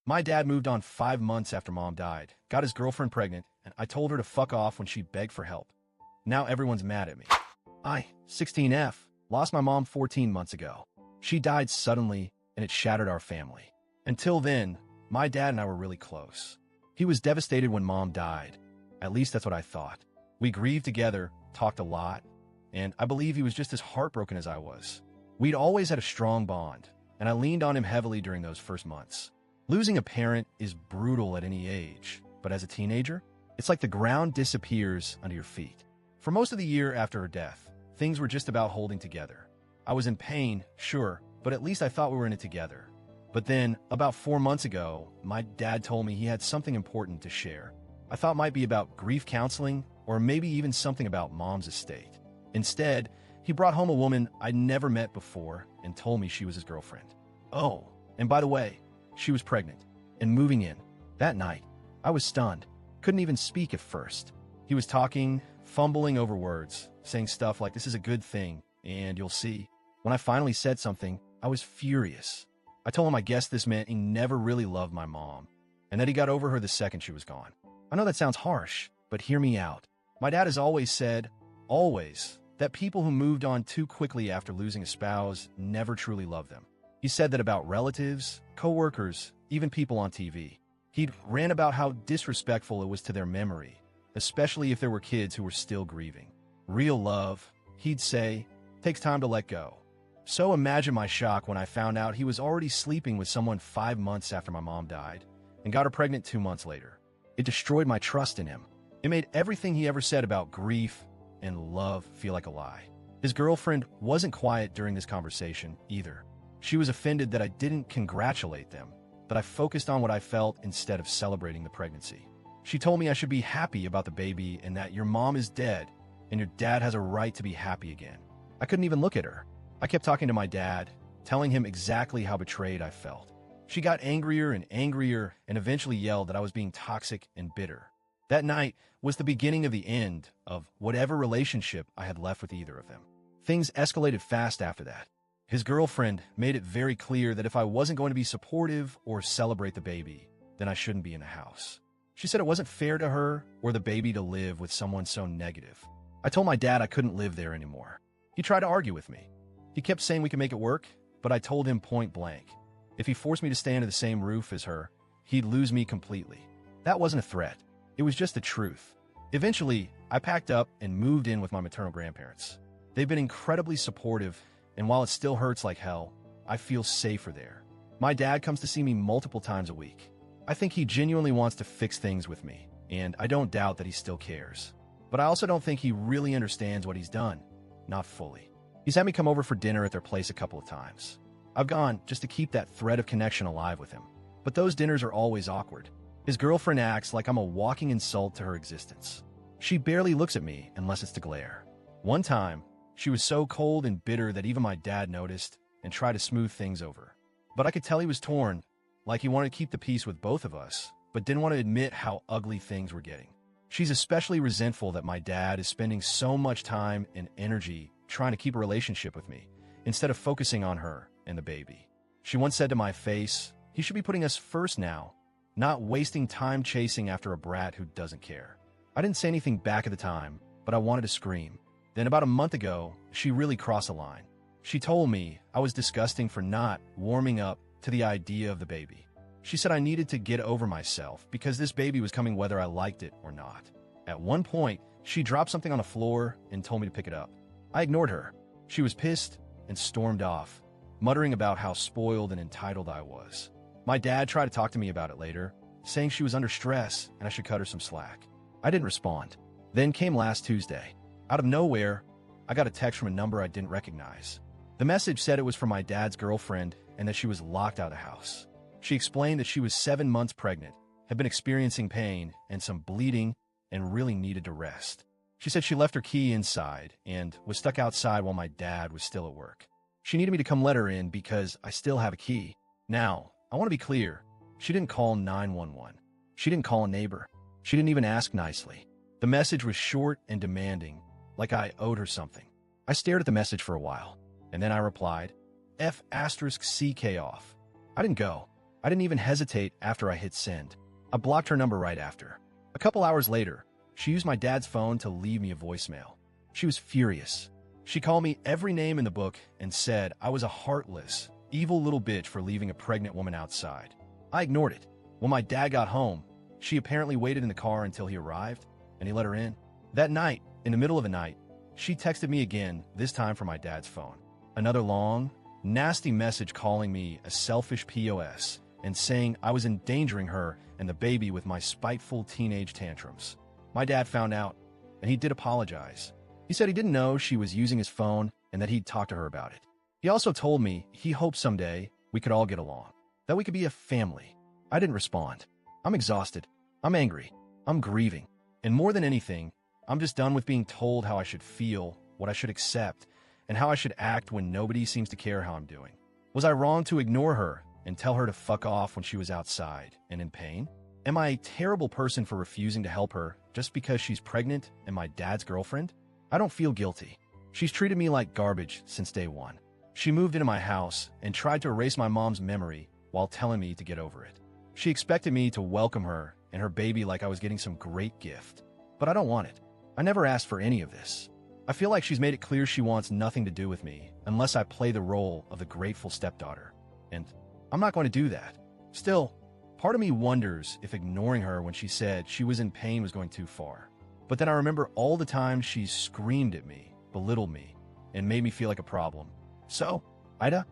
My dad moved on 5 months after mom died, got his girlfriend pregnant, and I told her to fuck off when she begged for help. Now everyone's mad at me. I, 16F, lost my mom 14 months ago. She died suddenly, and it shattered our family. Until then, my dad and I were really close. He was devastated when mom died. At least that's what I thought. We grieved together, talked a lot, and I believe he was just as heartbroken as I was. We'd always had a strong bond, and I leaned on him heavily during those first months. Losing a parent is brutal at any age, but as a teenager, it's like the ground disappears under your feet. For most of the year after her death, things were just about holding together. I was in pain, sure, but at least I thought we were in it together. But then, about 4 months ago, my dad told me he had something important to share. I thought it might be about grief counseling, or maybe even something about mom's estate. Instead, he brought home a woman I'd never met before and told me she was his girlfriend. Oh, and by the way, she was pregnant and moving in. That night, I was stunned. Couldn't even speak at first. He was talking, fumbling over words, saying stuff like, "This is a good thing, and you'll see." When I finally said something, I was furious. I told him I guessed this meant he never really loved my mom, and that he got over her the second she was gone. I know that sounds harsh, but hear me out. My dad has always said, always, that people who moved on too quickly after losing a spouse never truly loved them. He said that about relatives, co-workers, even people on TV. He'd ran about how disrespectful it was to their memory, especially if there were kids who were still grieving. Real love, he'd say, takes time to let go. So imagine my shock when I found out he was already sleeping with someone 5 months after my mom died and got her pregnant 2 months later. It destroyed my trust in him. It made everything he ever said about grief and love feel like a lie. His girlfriend wasn't quiet during this conversation either. She was offended that I didn't congratulate them, that I focused on what I felt instead of celebrating the pregnancy. She told me I should be happy about the baby and that your mom is dead and your dad has a right to be happy again. I couldn't even look at her. I kept talking to my dad, telling him exactly how betrayed I felt. She got angrier and angrier and eventually yelled that I was being toxic and bitter. That night was the beginning of the end of whatever relationship I had left with either of them. Things escalated fast after that. His girlfriend made it very clear that if I wasn't going to be supportive or celebrate the baby, then I shouldn't be in the house. She said it wasn't fair to her or the baby to live with someone so negative. I told my dad I couldn't live there anymore. He tried to argue with me. He kept saying we could make it work, but I told him point blank. If he forced me to stay under the same roof as her, he'd lose me completely. That wasn't a threat. It was just the truth. Eventually, I packed up and moved in with my maternal grandparents. They've been incredibly supportive, and while it still hurts like hell, I feel safer there. My dad comes to see me multiple times a week. I think he genuinely wants to fix things with me, and I don't doubt that he still cares. But I also don't think he really understands what he's done. Not fully. He's had me come over for dinner at their place a couple of times. I've gone just to keep that thread of connection alive with him. But those dinners are always awkward. His girlfriend acts like I'm a walking insult to her existence. She barely looks at me unless it's to glare. One time, she was so cold and bitter that even my dad noticed and tried to smooth things over. But I could tell he was torn, like he wanted to keep the peace with both of us, but didn't want to admit how ugly things were getting. She's especially resentful that my dad is spending so much time and energy trying to keep a relationship with me, instead of focusing on her and the baby. She once said to my face, he should be putting us first now, not wasting time chasing after a brat who doesn't care. I didn't say anything back at the time, but I wanted to scream. Then about a month ago, she really crossed a line. She told me I was disgusting for not warming up to the idea of the baby. She said I needed to get over myself because this baby was coming whether I liked it or not. At one point, she dropped something on the floor and told me to pick it up. I ignored her. She was pissed and stormed off, muttering about how spoiled and entitled I was. My dad tried to talk to me about it later, saying she was under stress and I should cut her some slack. I didn't respond. Then came last Tuesday. Out of nowhere, I got a text from a number I didn't recognize. The message said it was from my dad's girlfriend and that she was locked out of the house. She explained that she was 7 months pregnant, had been experiencing pain and some bleeding, and really needed to rest. She said she left her key inside and was stuck outside while my dad was still at work. She needed me to come let her in because I still have a key. Now, I want to be clear. She didn't call 911. She didn't call a neighbor. She didn't even ask nicely. The message was short and demanding, like I owed her something. I stared at the message for a while, and then I replied, F***CK off. I didn't go. I didn't even hesitate after I hit send. I blocked her number right after. A couple hours later, she used my dad's phone to leave me a voicemail. She was furious. She called me every name in the book and said I was a heartless, evil little bitch for leaving a pregnant woman outside. I ignored it. When my dad got home, she apparently waited in the car until he arrived, and he let her in. That night, in the middle of the night, she texted me again, this time from my dad's phone. Another long, nasty message calling me a selfish POS and saying I was endangering her and the baby with my spiteful teenage tantrums. My dad found out, and he did apologize. He said he didn't know she was using his phone and that he'd talk to her about it. He also told me he hoped someday we could all get along, that we could be a family. I didn't respond. I'm exhausted. I'm angry. I'm grieving. And more than anything, I'm just done with being told how I should feel, what I should accept, and how I should act when nobody seems to care how I'm doing. Was I wrong to ignore her and tell her to fuck off when she was outside and in pain? Am I a terrible person for refusing to help her just because she's pregnant and my dad's girlfriend? I don't feel guilty. She's treated me like garbage since day one. She moved into my house and tried to erase my mom's memory while telling me to get over it. She expected me to welcome her and her baby like I was getting some great gift. But I don't want it. I never asked for any of this. I feel like she's made it clear she wants nothing to do with me unless I play the role of the grateful stepdaughter. And I'm not going to do that. Still, part of me wonders if ignoring her when she said she was in pain was going too far. But then I remember all the times she screamed at me, belittled me, and made me feel like a problem. So, Ida,